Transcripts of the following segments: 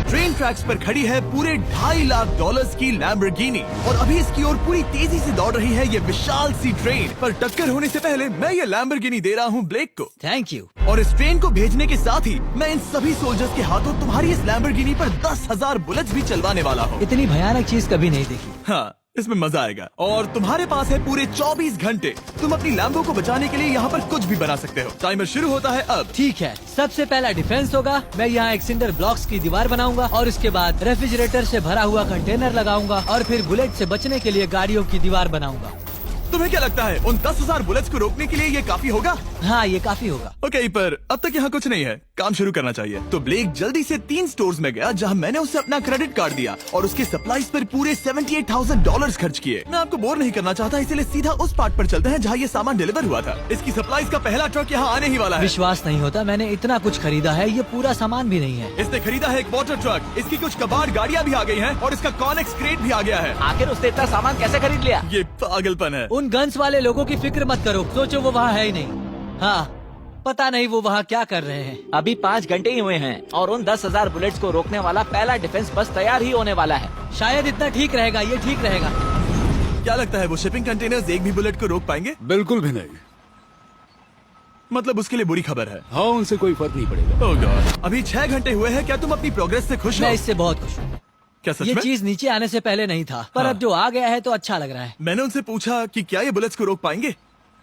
Train tracks पर खड़ी है पूरे $2.5 लाख की लैम्बोर्गिनी और अभी इसकी ओर पूरी तेजी से दौड़ रही है ये विशाल सी ट्रेन। पर टक्कर होने से पहले मैं ये लैम्बोर्गिनी दे रहा हूँ ब्लेक को। Thank you. और इस ट्रेन को भेजने के साथ ही मैं इन सभी सोल्जर्स के हाथों तुम्हारी इस लैम्बोर्गिनी पर 10,000 बुलेट्स भी चलवाने वाला हूँ। इतनी भयानक चीज कभी नहीं देखी। हाँ, इसमें मजा आएगा। और तुम्हारे पास है पूरे 24 घंटे। तुम अपनी लैम्बो को बचाने के लिए यहाँ पर कुछ भी बना सकते हो। टाइमर शुरू होता है अब। ठीक है, सबसे पहला डिफेंस होगा। मैं यहाँ एक सिंडर ब्लॉक्स की दीवार बनाऊंगा और इसके बाद रेफ्रिजरेटर से भरा हुआ कंटेनर लगाऊंगा और फिर बुलेट से बचने के लिए गाड़ियों की दीवार बनाऊंगा। तुम्हें क्या लगता है उन 10,000 बुलेट्स को रोकने के लिए ये काफी होगा? हाँ, ये काफी होगा। ओके, पर अब तक यहाँ कुछ नहीं है, काम शुरू करना चाहिए। तो ब्लेक जल्दी से 3 स्टोर्स में गया जहाँ मैंने उसे अपना क्रेडिट कार्ड दिया और उसके सप्लाईज पर पूरे $78,000 खर्च किए। मैं आपको बोर नहीं करना चाहता, इसलिए सीधा उस पार्ट पर चलते हैं जहाँ ये सामान डिलीवर हुआ था। इसकी सप्लाईज का पहला ट्रक यहाँ आने ही वाला है। विश्वास नहीं होता, मैंने इतना कुछ खरीदा है, ये पूरा सामान भी नहीं है। इसने खरीदा है एक वाटर ट्रक, इसकी कुछ कबाड़ गाड़ियाँ भी आ गई हैं और इसका कॉनेक्स क्रेट भी आ गया है। आखिर उसने इतना सामान कैसे खरीद लिया? ये पागलपन है। उन गन्स वाले लोगों की फिक्र मत करो, सोचो वो वहाँ है ही नहीं। हाँ, पता नहीं वो वहाँ क्या कर रहे हैं। अभी 5 घंटे ही हुए हैं और उन 10,000 बुलेट्स को रोकने वाला पहला डिफेंस बस तैयार ही होने वाला है। शायद इतना ठीक रहेगा, ये ठीक रहेगा। क्या लगता है वो शिपिंग कंटेनर्स एक भी बुलेट को रोक पाएंगे? बिल्कुल भी नहीं। मतलब उसके लिए बुरी खबर है। हाँ, उनसे कोई फर्क नहीं पड़ेगा। ओह गॉड, अभी 6 घंटे हुए हैं। क्या तुम अपनी प्रोग्रेस से खुश हो? मैं इससे बहुत खुश हूँ। क्या सच ये में? चीज नीचे आने से पहले नहीं था, पर हाँ। अब जो आ गया है तो अच्छा लग रहा है। मैंने उनसे पूछा कि क्या ये बुलेट्स को रोक पाएंगे।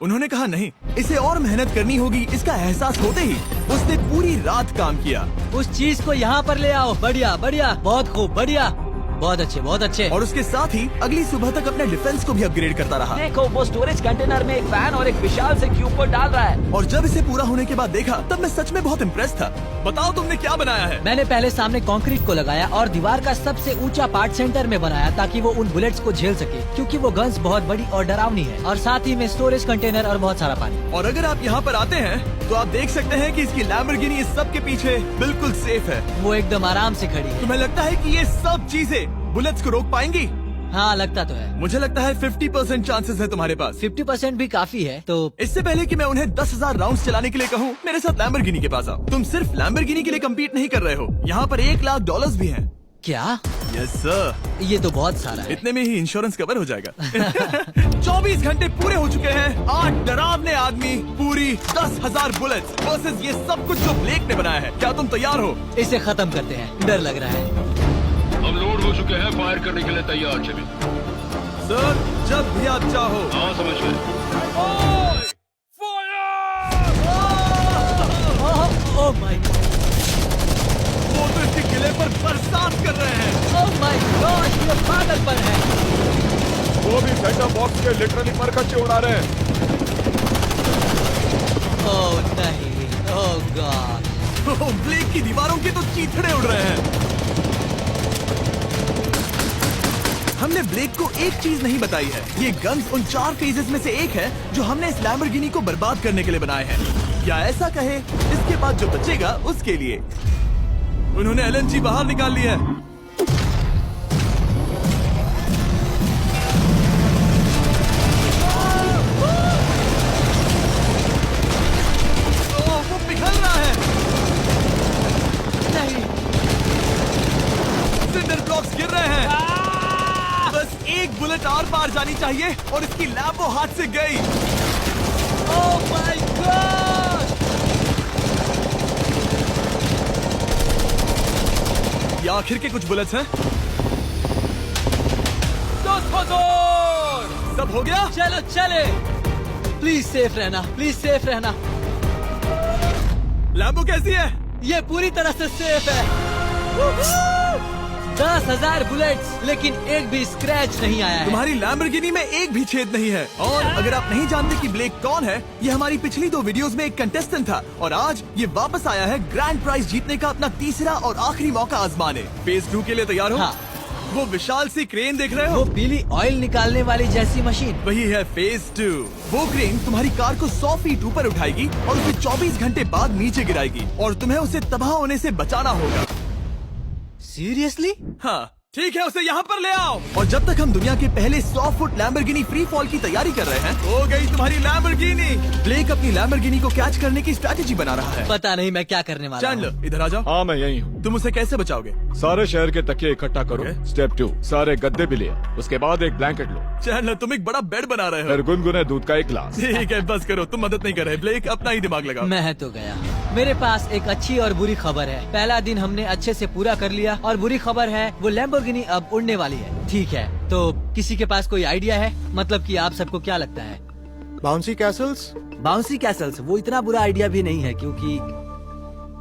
उन्होंने कहा नहीं, इसे और मेहनत करनी होगी। इसका एहसास होते ही उसने पूरी रात काम किया। उस चीज को यहाँ पर ले आओ। बढ़िया बढ़िया, बहुत खूब, बढ़िया, बहुत अच्छे, बहुत अच्छे। और उसके साथ ही अगली सुबह तक अपने डिफेंस को भी अपग्रेड करता रहा। देखो, वो स्टोरेज कंटेनर में एक फैन और एक विशाल से क्यूब को डाल रहा है। और जब इसे पूरा होने के बाद देखा तब मैं सच में बहुत इम्प्रेस था। बताओ तुमने क्या बनाया है? मैंने पहले सामने कंक्रीट को लगाया और दीवार का सबसे ऊंचा पार्ट सेंटर में बनाया ताकि वो उन बुलेट्स को झेल सके, क्योंकि वो गन्स बहुत बड़ी और डरावनी है। और साथ ही में स्टोरेज कंटेनर और बहुत सारा पानी। और अगर आप यहाँ पर आते हैं तो आप देख सकते हैं कि इसकी लैम्बोर्गिनी इस सब के पीछे बिल्कुल सेफ है। वो एकदम आराम से खड़ी है। तुम्हें लगता है कि ये सब चीजें बुलेट्स को रोक पाएंगी? हाँ, लगता तो है। मुझे लगता है 50% चांसेस है तुम्हारे पास। 50% भी काफी है। तो इससे पहले कि मैं उन्हें 10,000 राउंड्स चलाने के लिए कहूँ, मेरे साथ लैम्बोर्गिनी के पास आओ। तुम सिर्फ लैम्बोर्गिनी के लिए कम्पीट नहीं कर रहे हो, यहाँ पर $1 लाख भी हैं। क्या? Yes sir. ये तो बहुत सारा है। इतने में ही इंश्योरेंस कवर हो जाएगा। 24 घंटे पूरे हो चुके हैं। 8 डरावने आदमी, पूरी 10,000 बुलेट्स वर्सेस ये सब कुछ जो ब्लेक ने बनाया है। क्या तुम तैयार हो? इसे खत्म करते हैं, डर लग रहा है। हम लोड हो चुके हैं, फायर करने के लिए तैयार। चलिए सर, जब भी आप चाहो। हाँ, समझ गए। ओह माय गॉड, वो तो इसके किले पर बरसात कर रहे हैं। ओह माय गॉड, ये पागलपन है। वो भी सेटअप बॉक्स के लिटरली पर कच्चे उड़ा रहे हैं। ओह नहीं, ओह गॉड। ब्लेक की दीवारों के तो चीथड़े उड़ रहे हैं। हमने ब्लेक को एक चीज नहीं बताई है, ये गन्स उन 4 फेजेस में से एक है जो हमने इस लैम्बोर्गिनी को बर्बाद करने के लिए बनाए हैं। या ऐसा कहे, इसके बाद जो बचेगा उसके लिए। उन्होंने LNG बाहर निकाल लिया है। वो पिघल रहा है। नहीं, सिंडर ब्लॉक्स गिर रहे हैं। बस एक बुलेट आर पार जानी चाहिए और इसकी लैम्बो हाथ से गई। Oh my God. ये आखिर के कुछ बुलेट्स हैं। सब हो गया? चलो चले। प्लीज सेफ रहना, प्लीज सेफ रहना। लैम्बो कैसी है? ये पूरी तरह से सेफ है। 10,000 बुलेट्स, लेकिन एक भी स्क्रैच नहीं आया है। तुम्हारी लैम्बोर्गिनी में एक भी छेद नहीं है। और अगर आप नहीं जानते कि ब्लेक कौन है, ये हमारी पिछली 2 वीडियोस में एक कंटेस्टेंट था और आज ये वापस आया है ग्रैंड प्राइज जीतने का अपना तीसरा और आखिरी मौका आजमाने। फेज 2 के लिए तैयार हो? हाँ। वो विशाल सी क्रेन देख रहे वो हो? पीली ऑयल निकालने वाली जैसी मशीन। वही है फेज 2। वो क्रेन तुम्हारी कार को 100 फीट ऊपर उठाएगी और उसे 24 घंटे बाद नीचे गिराएगी और तुम्हें उसे तबाह होने से बचाना होगा। सीरियसली? हाँ, ठीक है, उसे यहाँ पर ले आओ। और जब तक हम दुनिया के पहले 100 फुट लैम्बोर्गिनी फ्री फॉल की तैयारी कर रहे हैं, हो गई तुम्हारी लैम्बोर्गिनी। ब्लेक अपनी लैम्बोर्गिनी को कैच करने की स्ट्रैटेजी बना रहा है। पता नहीं मैं क्या करने वाला हूँ। चैंडलर इधर आ जाओ। हाँ मैं यही हूँ। तुम उसे कैसे बचाओगे? सारे शहर के तकिए इकट्ठा करो। Okay. स्टेप 2, सारे गद्दे भी ले आओ। उसके बाद एक ब्लैंकेट लो। चैंडलर तुम एक बड़ा बेड बना रहे हो। फिर गुनगुने दूध का एक गिलास। ठीक है, बस करो, तुम मदद नहीं कर रहे। ब्लेक अपना ही दिमाग लगाओ। मैं तो गया। मेरे पास एक अच्छी और बुरी खबर है। पहला दिन हमने अच्छे से पूरा कर लिया और बुरी खबर है वो लैम्बोर्गिनी अब उड़ने वाली है। ठीक है, तो किसी के पास कोई आइडिया है? मतलब कि आप सबको क्या लगता है? Bouncy Castle's? बाउंसी कैसल्स वो इतना बुरा आइडिया भी नहीं है, क्योंकि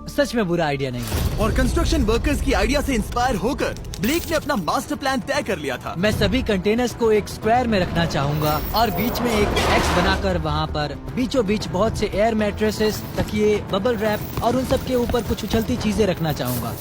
सच में बुरा आइडिया नहीं है। और कंस्ट्रक्शन वर्कर्स की आइडिया से इंस्पायर होकर ब्लेक ने अपना मास्टर प्लान तय कर लिया था। मैं सभी कंटेनर्स को एक स्क्वायर में रखना चाहूंगा और बीच में एक एक्स बनाकर वहाँ पर बीचों बीच बहुत से एयर मैट्रेसेस, तकिए, बबल रैप और उन सब के ऊपर कुछ उछलती चीजें रखना चाहूंगा।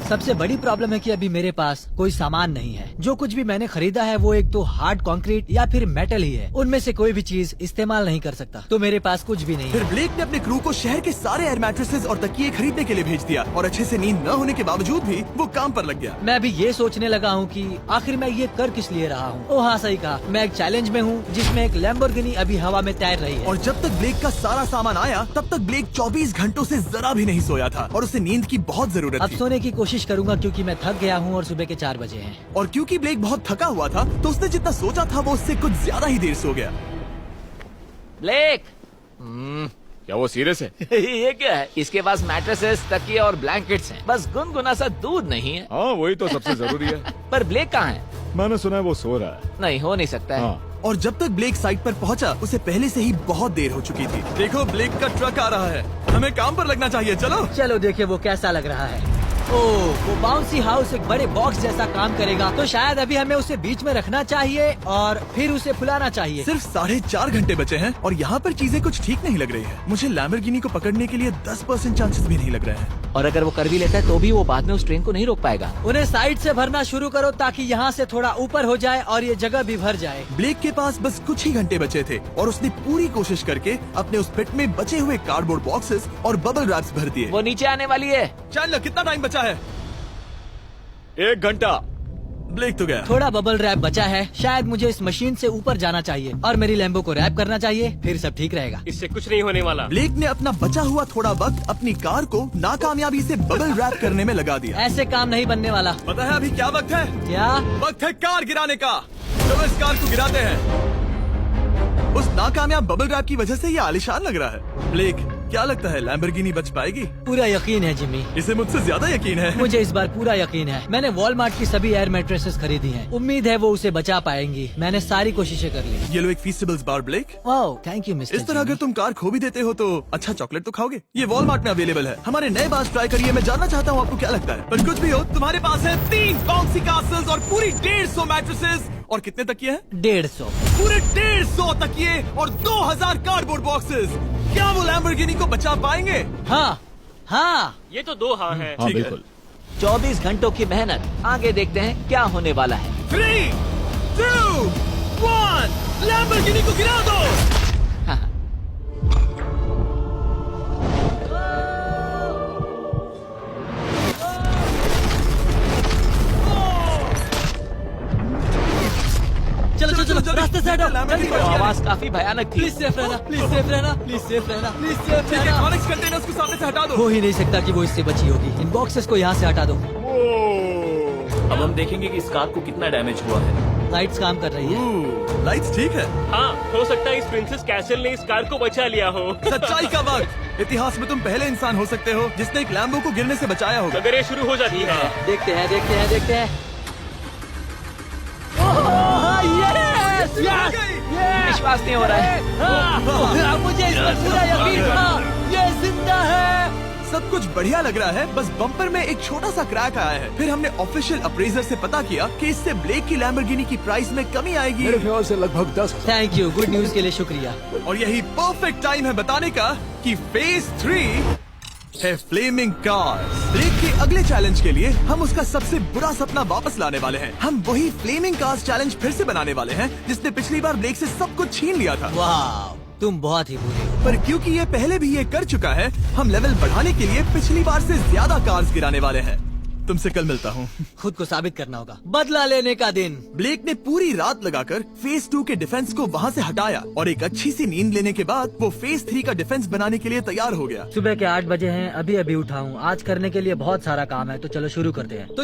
सबसे बड़ी प्रॉब्लम है कि अभी मेरे पास कोई सामान नहीं है। जो कुछ भी मैंने खरीदा है वो एक तो हार्ड कंक्रीट या फिर मेटल ही है। उनमें से कोई भी चीज इस्तेमाल नहीं कर सकता, तो मेरे पास कुछ भी नहीं फिर है। ब्लेक ने अपने क्रू को शहर के सारे एयर मैट्रेसेस और तकिए खरीदने के लिए भेज दिया और अच्छे से नींद न होने के बावजूद भी वो काम पर लग गया। मैं अभी ये सोचने लगा हूँ कि आखिर मैं ये कर किस लिए रहा हूँ। ओह हाँ, सही कहा, मैं एक चैलेंज में हूँ जिसमें एक लैम्बोर्गिनी अभी हवा में तैर रही है। और जब तक ब्लेक का सारा सामान आया तब तक ब्लेक 24 घंटों से जरा भी नहीं सोया था और उसे नींद की बहुत जरूरत अब थी। सोने की कोशिश करूंगा क्योंकि मैं थक गया हूँ और सुबह के 4 बजे हैं। और क्योंकि ब्लेक बहुत थका हुआ था तो उसने जितना सोचा था वो उससे कुछ ज्यादा ही देर सो गया। ब्लेक क्या वो सीरियस है? ये क्या है? इसके पास मैट्रेसेस, तकिए और ब्लैंकेट्स हैं। बस गुनगुना सा दूध नहीं है। हाँ वही तो सबसे जरूरी है। पर ब्लेक कहाँ है? मैंने सुना है वो सो रहा है। नहीं, हो नहीं सकता है। हाँ और जब तक ब्लेक साइट पर पहुंचा उसे पहले से ही बहुत देर हो चुकी थी। देखो ब्लेक का ट्रक आ रहा है, हमें काम पर लगना चाहिए। चलो चलो देखिए वो कैसा लग रहा है। ओह, वो बाउंसी हाउस एक बड़े बॉक्स जैसा काम करेगा, तो शायद अभी हमें उसे बीच में रखना चाहिए और फिर उसे फुलाना चाहिए। सिर्फ 4.5 घंटे बचे हैं और यहाँ पर चीजें कुछ ठीक नहीं लग रही है। मुझे लैम्बोर्गिनी को पकड़ने के लिए 10% चांसेस भी नहीं लग रहे हैं। और अगर वो कर भी लेता है तो भी वो बाद में उस ट्रेन को नहीं रोक पाएगा। उन्हें साइड से भरना शुरू करो ताकि यहाँ से थोड़ा ऊपर हो जाए और ये जगह भी भर जाए। ब्लेक के पास बस कुछ ही घंटे बचे थे और उसने पूरी कोशिश करके अपने उस पिट में बचे हुए कार्डबोर्ड बॉक्सेस और बबल रैप्स भर दिए। वो नीचे आने वाली है। चैंडलर कितना टाइम बचा है? 1 घंटा। ब्लेक तो गया। थोड़ा बबल रैप बचा है। शायद मुझे इस मशीन से ऊपर जाना चाहिए और मेरी लैम्बो को रैप करना चाहिए, फिर सब ठीक रहेगा। इससे कुछ नहीं होने वाला। ब्लेक ने अपना बचा हुआ थोड़ा वक्त अपनी कार को नाकामयाबी से बबल रैप करने में लगा दिया। ऐसे काम नहीं बनने वाला। पता है अभी क्या वक्त है? क्या? वक्त है कार गिराने का। चलो इस कार को गिराते हैं। उस नाकामयाब बबल रैप की वजह से ये आलिशान लग रहा है। ब्लेक क्या लगता है लैम्बोर्गिनी बच पाएगी? पूरा यकीन है जिमी, इसे मुझसे ज्यादा यकीन है। मुझे इस बार पूरा यकीन है। मैंने वॉलमार्ट की सभी एयर मैट्रेसेस खरीदी हैं। उम्मीद है वो उसे बचा पाएंगी। मैंने सारी कोशिशें कर ली। ये लो एक फीस्टेबल्स बार ब्लेक। Oh thank you mister. इस तरह अगर तुम कार खो भी देते हो तो अच्छा चॉकलेट तो खाओगे। ये वॉलमार्ट में अवेलेबल है। हमारे नए बार ट्राई करिए। मैं जानना चाहता हूँ आपको क्या लगता है। पर कुछ भी हो, तुम्हारे पास है 3 बाउंसी कासल्स और पूरी 150 मैट्रेसेस और कितने तकिए हैं? 150। पूरे 150 तकिए और 2000 कार्डबोर्ड बॉक्सेस। क्या वो लैम्बोर्गिनी को बचा पाएंगे? हाँ हाँ, ये तो 2 हाँ है। हाँ ठीक है। बिल्कुल। 24 घंटों की मेहनत, आगे देखते हैं क्या होने वाला है। 3, 2, 1 लैम्बोर्गिनी को गिरा दो। चलो चलो चलो, रास्ते से हटो, जल्दी वो करो। आवाज काफी भयानक थी। प्लीज सेफ रहना, प्लीज सेफ रहना, प्लीज सेफ रहना, प्लीज सेफ ठीक है, रहना। कॉनिक्स कंटेनर्स को सामने से हटा दो। हो ही नहीं सकता कि वो इससे बची होगी। इन बॉक्सेस को यहाँ से हटा दो। अब हम देखेंगे कि इस कार को कितना डैमेज हुआ है। लाइट्स काम कर रही है। लाइट्स ठीक है। हाँ, हो सकता है इस प्रिंसेस कैसल ने इस कार को बचा लिया हो। सच्चाई का वक्त। इतिहास में तुम पहले इंसान हो सकते हो जिसने एक लैम्बो को गिरने से बचाया होगा। अगर ये शुरू हो जाती है। देखते हैं देखते हैं देखते हैं। ओह, yes! आ गई। विश्वास नहीं हो रहा है। हाँ, मुझे इस पर पूरा यकीन था। ये जिंदा है। सब कुछ बढ़िया लग रहा है, बस बम्पर में एक छोटा सा क्रैक आया है। फिर हमने ऑफिशियल अप्रेजर से पता किया कि इससे ब्लेक की लैम्बोर्गिनी की प्राइस में कमी आएगी। मेरे ख्याल से लगभग 10। थैंक यू, गुड न्यूज के लिए शुक्रिया। और यही परफेक्ट टाइम है बताने का कि फेज 3 है फ्लेमिंग कार्स। ब्लेक के अगले चैलेंज के लिए हम उसका सबसे बुरा सपना वापस लाने वाले हैं। हम वही फ्लेमिंग कार्स चैलेंज फिर से बनाने वाले हैं जिसने पिछली बार ब्लेक से सब कुछ छीन लिया था। वाह, तुम बहुत ही बुरे हो। पर क्योंकि ये पहले भी ये कर चुका है, हम लेवल बढ़ाने के लिए पिछली बार से ज्यादा कार्स गिराने वाले हैं। तुमसे कल मिलता हूँ। खुद को साबित करना होगा। बदला लेने का दिन। ब्लेक ने पूरी रात लगाकर फेज 2 के डिफेंस को वहाँ से हटाया और एक अच्छी सी नींद लेने के बाद वो फेज 3 का डिफेंस बनाने के लिए तैयार हो गया। सुबह के 8 बजे हैं, अभी अभी उठा हूँ। आज करने के लिए बहुत सारा काम है, तो चलो शुरू करते हैं। तो